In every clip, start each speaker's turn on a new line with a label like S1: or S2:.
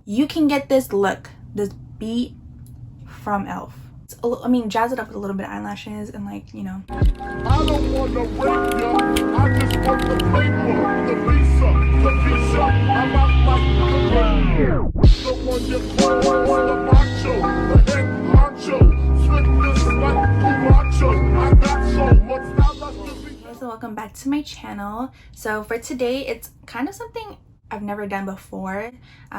S1: you can get this look, this beat from E.L.F. I mean, jazz it up with a little bit of eyelashes and, like, you know.
S2: I don't want to rape ya, I just want the paper, the visa, the visa. I'm out like the one you call the macho, the head honcho, slick this like macho. I got so much knowledge to be.
S1: Hey, so welcome back to my channel. So for today, it's kind of something I've never done before.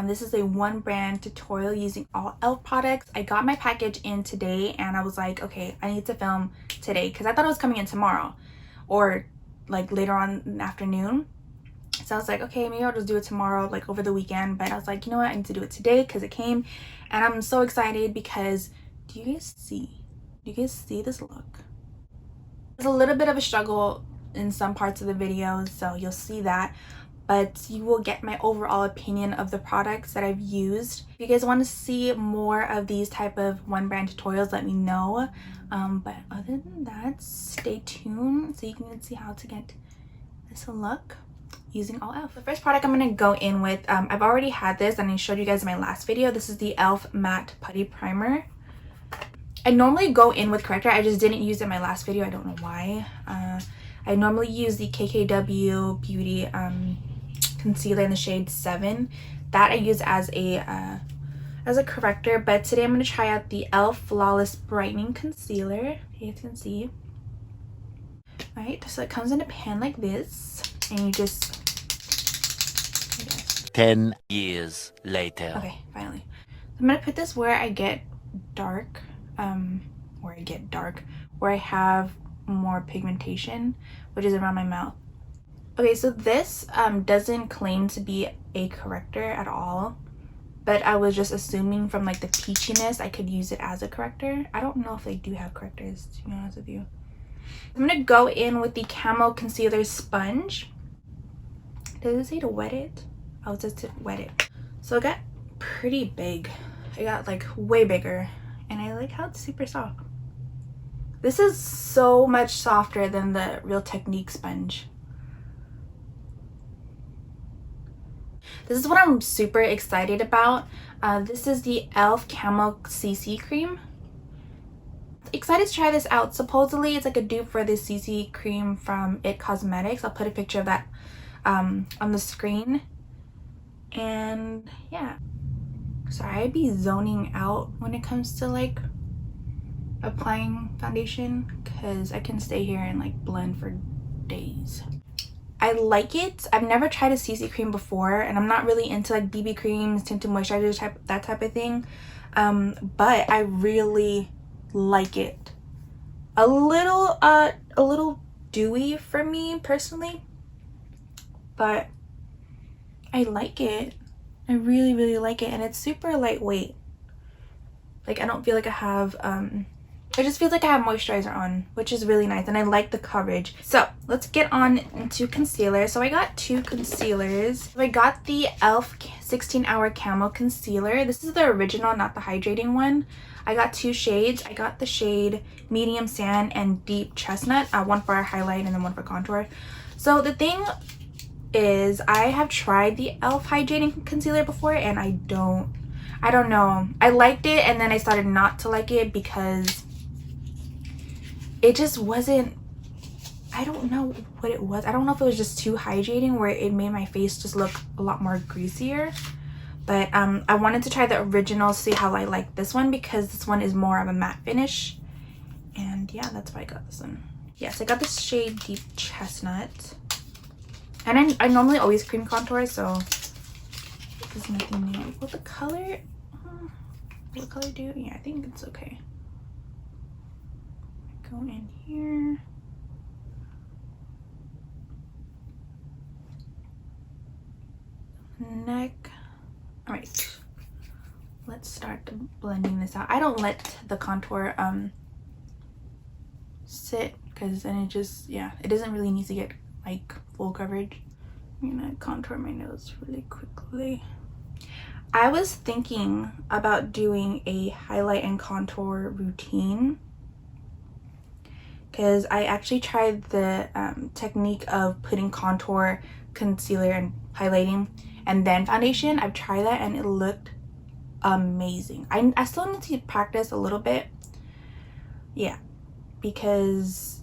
S1: This is a one brand tutorial using all E.L.F products. I got my package in today and I was like, okay, I need to film today because I thought it was coming in tomorrow or like later on in the afternoon. So I was like, okay, maybe I'll just do it tomorrow, like over the weekend. But I was like, you know what, I need to do it today because it came, and I'm so excited because do you guys see this look? There's a little bit of a struggle in some parts of the video, so you'll see that, but you will get my overall opinion of the products that I've used. If you guys want to see more of these type of one brand tutorials, let me know. But other than that, stay tuned so you can see how to get this look using all E.L.F. The first product I'm going to go in with, I've already had this and I showed you guys in my last video. This is the E.L.F Matte Putty Primer. I normally go in with corrector. I just didn't use it in my last video. I don't know why. I normally use the KKW Beauty concealer in the shade 7. That I use as a corrector, but today I'm going to try out the E.L.F Flawless Brightening Concealer. You guys can see. Alright, so it comes in a pan like this, and you just
S3: 10 years later.
S1: Okay, finally. I'm going to put this where I get dark, where I have more pigmentation, which is around my mouth. Okay, so this doesn't claim to be a corrector at all, but I was just assuming from like the peachiness I could use it as a corrector. I don't know if they do have correctors, to be honest with you. I'm gonna go in with the Camo Concealer Sponge. Does it say to wet it? Oh, it says to wet it. So it got pretty big. It got like way bigger, and I like how it's super soft. This is so much softer than the Real Technique sponge. This is what I'm super excited about. This is the E.L.F Camo CC Cream. Excited to try this out. Supposedly it's like a dupe for this CC cream from IT Cosmetics. I'll put a picture of that on the screen. And yeah. Sorry, I'd be zoning out when it comes to like applying foundation because I can stay here and like blend for days. I like it. I've never tried a CC cream before, and I'm not really into like BB creams, tinted moisturizers, that type of thing. But I really like it. A little dewy for me personally, but I like it. I really like it, and it's super lightweight. Like I don't feel like I have it just feels like I have moisturizer on, which is really nice, and I like the coverage. So let's get on into concealer. So I got two concealers. So I got the E.L.F 16-Hour Camo Concealer. This is the original, not the hydrating one. I got two shades. I got the shade Medium Sand and Deep Chestnut, one for highlight and then one for contour. So the thing is, I have tried the E.L.F hydrating concealer before, and I don't know. I liked it, and then I started not to like it because it just wasn't, I don't know what it was. I don't know if it was just too hydrating where it made my face just look a lot more greasier. But I wanted to try the original, see how I like this one, because this one is more of a matte finish. And yeah, that's why I got this one. Yes, I got this shade Deep Chestnut. And I normally always cream contour, so there's nothing new. Will the color do? Yeah, I think it's okay. Go in here. Neck. All right, let's start blending this out. I don't let the contour sit, because then it just, yeah, it doesn't really need to get like full coverage. I'm gonna contour my nose really quickly. I was thinking about doing a highlight and contour routine, because I actually tried the technique of putting contour, concealer, and highlighting and then foundation. I've tried that and it looked amazing. I still need to practice a little bit, yeah, because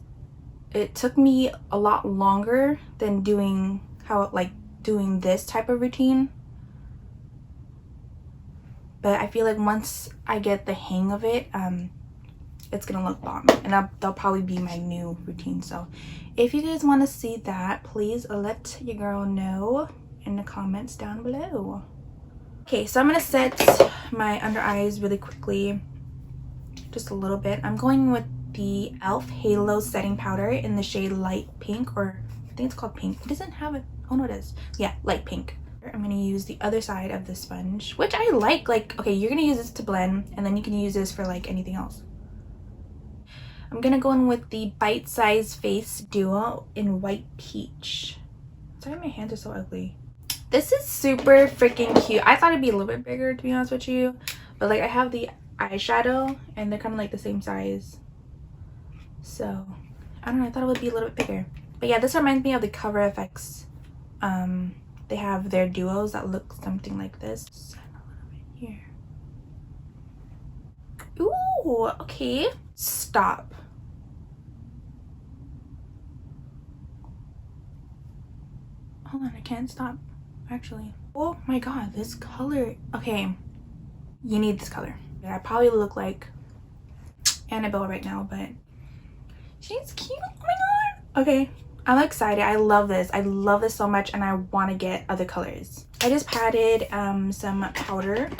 S1: it took me a lot longer than doing this type of routine. But I feel like once I get the hang of it, it's gonna look bomb, and that'll probably be my new routine. So if you guys want to see that, please let your girl know in the comments down below. Okay, so I'm gonna set my under eyes really quickly, just a little bit. I'm going with the E.L.F. Halo setting powder in the shade light pink, or I think it's called pink. It doesn't have it. Oh no, it is. Yeah, light pink. I'm gonna use the other side of the sponge, which I like. Okay, you're gonna use this to blend, and then you can use this for like anything else. I'm gonna go in with the Bite Size Face Duo in White Peach. Sorry, my hands are so ugly. This is super freaking cute. I thought it'd be a little bit bigger, to be honest with you, but like I have the eyeshadow and they're kind of like the same size, so I don't know, I thought it would be a little bit bigger. But yeah, this reminds me of the Cover FX. They have their duos that look something like this. Just a little bit here. Ooh, okay. Stop. Hold on, I can't stop, actually. Oh my god, this color. Okay, you need this color. I probably look like Annabelle right now, but she's cute. Oh my god. Okay, I'm excited. I love this. I love this so much, and I want to get other colors. I just patted some powder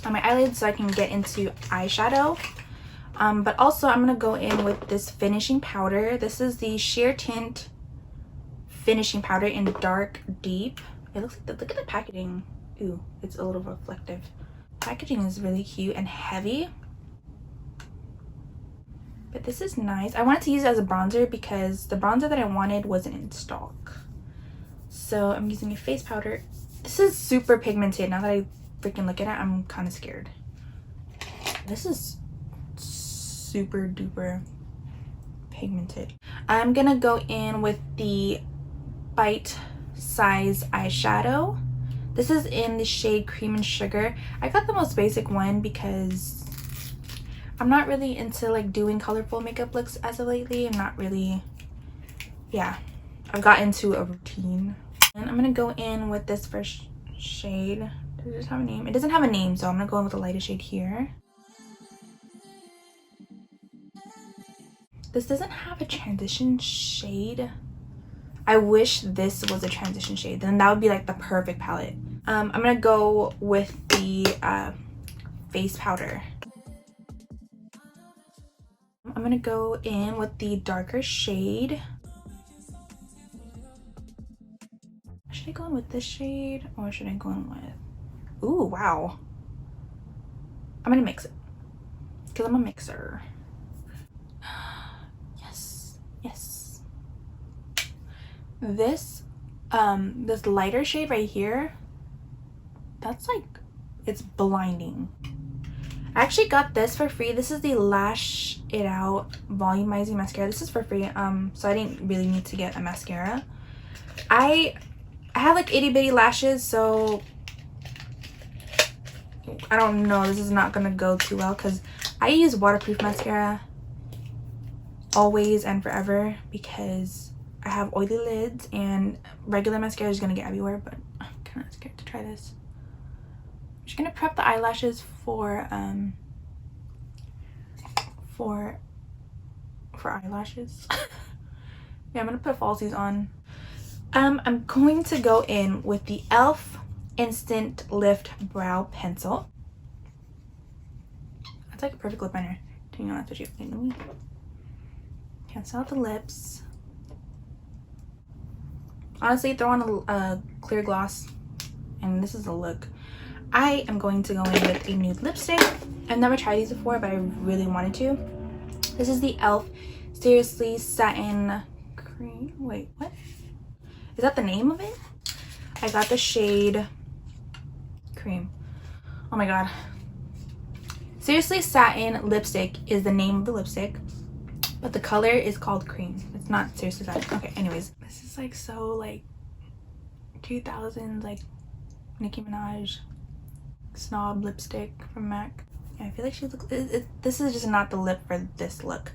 S1: on my eyelids so I can get into eyeshadow. But also I'm gonna go in with this finishing powder. This is the Sheer Tint finishing powder in Dark Deep. It looks like look at the packaging. Ooh, it's a little reflective. Packaging is really cute and heavy, but this is nice. I wanted to use it as a bronzer because the bronzer that I wanted wasn't in stock, so I'm using a face powder. This is super pigmented. Now that I freaking look at it, I'm kind of scared. This is super duper pigmented. I'm gonna go in with the Bite Size eyeshadow. This is in the shade Cream and Sugar. I got the most basic one because I'm not really into like doing colorful makeup looks as of lately. I'm not really, yeah, I've got into a routine. And I'm gonna go in with this first shade. Does it have a name? It doesn't have a name, so I'm gonna go in with the lightest shade here. This doesn't have a transition shade. I wish this was a transition shade, then that would be like the perfect palette. I'm gonna go with the face powder. I'm gonna go in with the darker shade. Should I go in with this shade, or should I go in with, ooh, wow. I'm gonna mix it because I'm a mixer. Yes. This this lighter shade right here, that's like, it's blinding. I actually got this for free. This is the Lash It Out volumizing mascara. This is for free, so I didn't really need to get a mascara. I have like itty bitty lashes, so I don't know, this is not gonna go too well because I use waterproof mascara always and forever because I have oily lids and regular mascara is gonna get everywhere. But I'm kind of scared to try this. I'm just gonna prep the eyelashes for eyelashes. Yeah, I'm gonna put falsies on. I'm going to go in with the E.L.F. Instant Lift Brow Pencil. That's like a perfect lip liner, to be honest with you. Let me cancel out the lips. Honestly, throw on a clear gloss, and this is the look. I am going to go in with a nude lipstick. I've never tried these before, but I really wanted to. This is the E.L.F. Seriously Satin Cream. Wait, what? Is that the name of it? I got the shade Cream. Oh my god. Seriously Satin Lipstick is the name of the lipstick, but the color is called Cream. It's not Seriously Satin. Okay, anyways. This is like so like 2000s, like Nicki Minaj. Snob lipstick from MAC. Yeah, I feel like she looks, this is just not the lip for this look.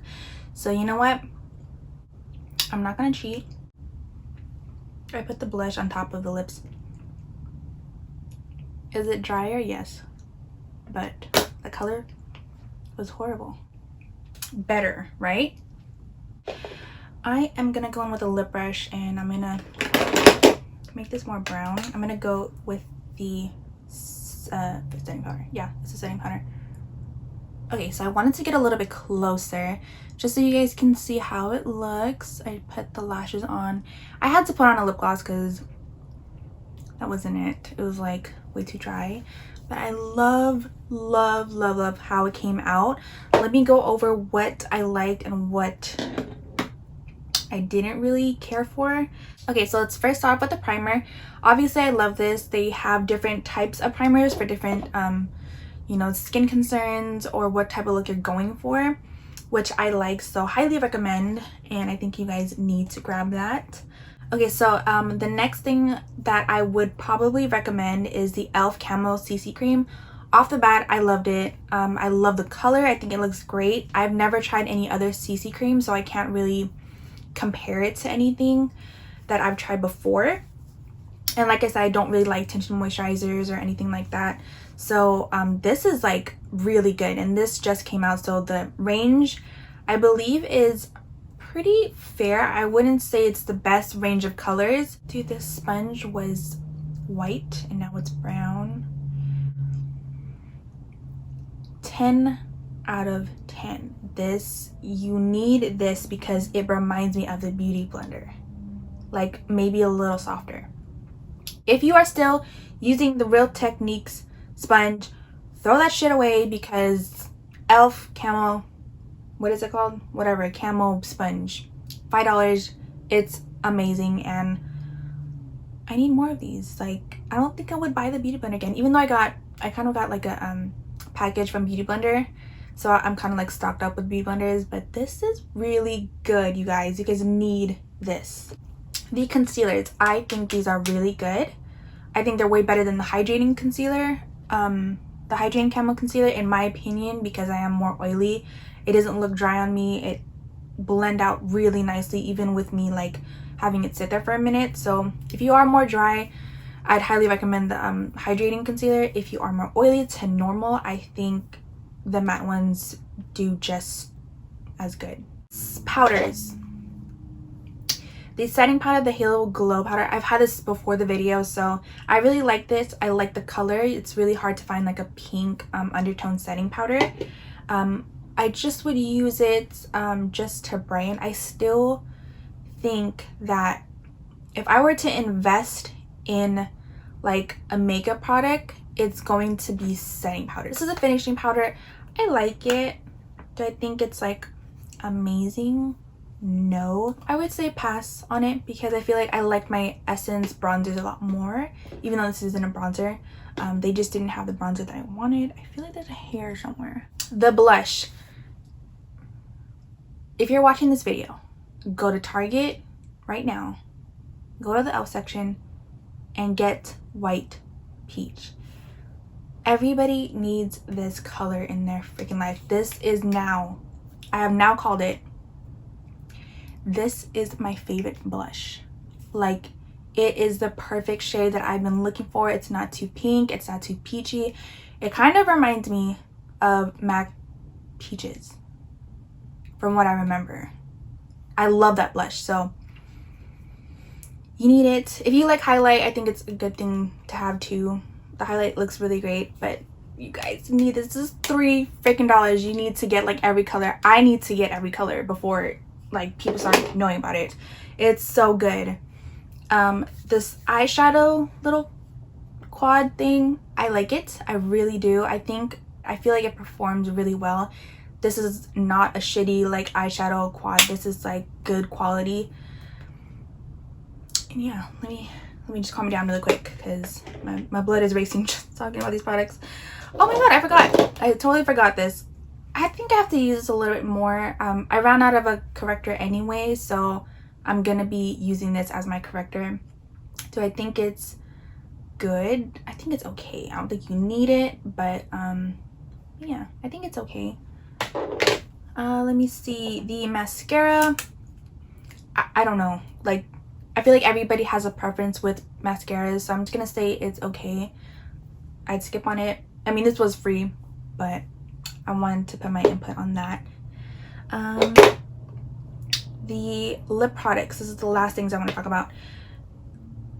S1: So you know what? I'm not gonna cheat. I put the blush on top of the lips. Is it drier? Yes. But the color was horrible. Better, right? I am gonna go in with a lip brush and I'm gonna make this more brown. I'm gonna go with the setting powder. Yeah, it's a setting powder. Okay, so I wanted to get a little bit closer just so you guys can see how it looks. I put the lashes on. I had to put on a lip gloss because that wasn't it. It was like way too dry. But I love how it came out. Let me go over what I liked and what I didn't really care for. Okay, so let's first start with the primer. Obviously, I love this. They have different types of primers for different you know, skin concerns or what type of look you're going for, which I like, so highly recommend, and I think you guys need to grab that. Okay, so the next thing that I would probably recommend is the E.L.F. Camo CC Cream. Off the bat, I loved it. I love the color. I think it looks great. I've never tried any other CC cream, so I can't really compare it to anything that I've tried before. And like I said, I don't really like tinted moisturizers or anything like that. So this is like really good, and this just came out, so the range I believe is pretty fair. I wouldn't say it's the best range of colors. Dude, this sponge was white and now it's brown. 10 out of 10. This, you need this because it reminds me of the Beauty Blender, like maybe a little softer. If you are still using the Real Techniques sponge, throw that shit away because E.L.F. Camo, what is it called? Whatever, camo sponge, $5. It's amazing, and I need more of these. Like, I don't think I would buy the Beauty Blender again, even though I kind of got like a package from Beauty Blender, so I'm kind of like stocked up with Beauty Blenders. But this is really good, you guys. You guys need this. The concealers, I think these are really good. I think they're way better than the hydrating concealer, the hydrating camo concealer, in my opinion, because I am more oily. It doesn't look dry on me. It blend out really nicely, even with me like having it sit there for a minute. So if you are more dry, I'd highly recommend the hydrating concealer. If you are more oily to normal, I think the matte ones do just as good. Powders. The setting powder, the Halo Glow powder, I've had this before the video, so I really like this. I like the color. It's really hard to find like a pink undertone setting powder. I just would use it just to brighten. I still think that if I were to invest in like a makeup product, it's going to be setting powder. This is a finishing powder. I like it. Do I think it's like amazing? No. I would say pass on it because I feel like I like my Essence bronzers a lot more, even though this isn't a bronzer. They just didn't have the bronzer that I wanted. I feel like there's a hair somewhere. The blush. If you're watching this video, go to Target right now, go to the E.L.F. section and get White Peach. Everybody needs this color in their freaking life. This is now, I have now called it, this is my favorite blush. Like, it is the perfect shade that I've been looking for. It's not too pink, it's not too peachy. It kind of reminds me of MAC Peaches from what I remember. I love that blush, so you need it. If you like highlight, I think it's a good thing to have too. The highlight looks really great, but you guys need this. This is $3 freaking. You need to get like every color. I need to get every color before like people start knowing about it. It's so good. This eyeshadow little quad thing, I like it. I really do. I feel like it performs really well. This is not a shitty like eyeshadow quad. This is like good quality. And yeah, let me just calm me down really quick because my blood is racing just talking about these products. Oh my god, I forgot. I totally forgot this. I think I have to use this a little bit more. I ran out of a corrector anyway, so I'm gonna be using this as my corrector. So I think it's good. I think it's okay. I don't think you need it, but yeah, I think it's okay. Let me see. The mascara, I don't know. Like, I feel like everybody has a preference with mascaras, so I'm just gonna say it's okay. I'd skip on it. I mean, this was free, but I wanted to put my input on that. The lip products, this is the last things I want to talk about.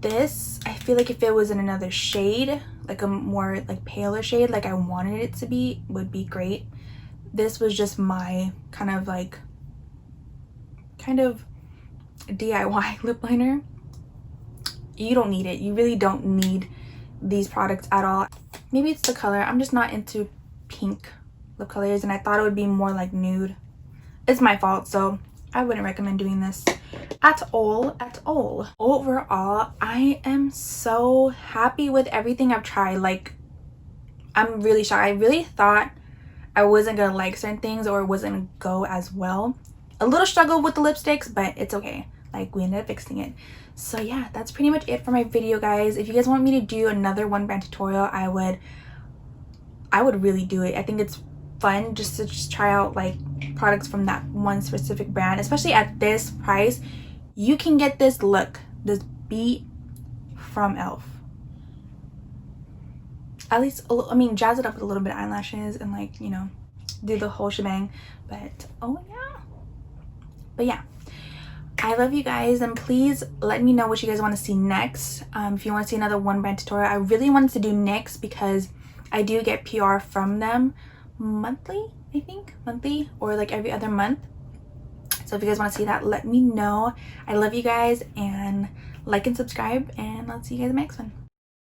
S1: This, I feel like if it was in another shade, like a more like paler shade, like I wanted it to be, would be great. This was just my kind of DIY lip liner. You don't need it. You really don't need these products at all. Maybe it's the color. I'm just not into pink lip colors, and I thought it would be more like nude. It's my fault, so I wouldn't recommend doing this at all. Overall, I am so happy with everything I've tried. Like, I'm really shocked. I really thought I wasn't gonna like certain things or it wasn't gonna go as well. A little struggle with the lipsticks, but it's okay. Like, we ended up fixing it. So yeah, that's pretty much it for my video, guys. If you guys want me to do another one brand tutorial, I would really do it. I think it's fun just to try out like products from that one specific brand, especially at this price. You can get this look, this beat from E.L.F. At least, I mean, jazz it up with a little bit of eyelashes and, like, you know, do the whole shebang. But oh yeah, but yeah, I love you guys, and please let me know what you guys want to see next. If you want to see another one brand tutorial, I really wanted to do NYX because I do get PR from them monthly, I think, monthly or like every other month. So if you guys want to see that, let me know. I love you guys, and like and subscribe, and I'll see you guys in the next one.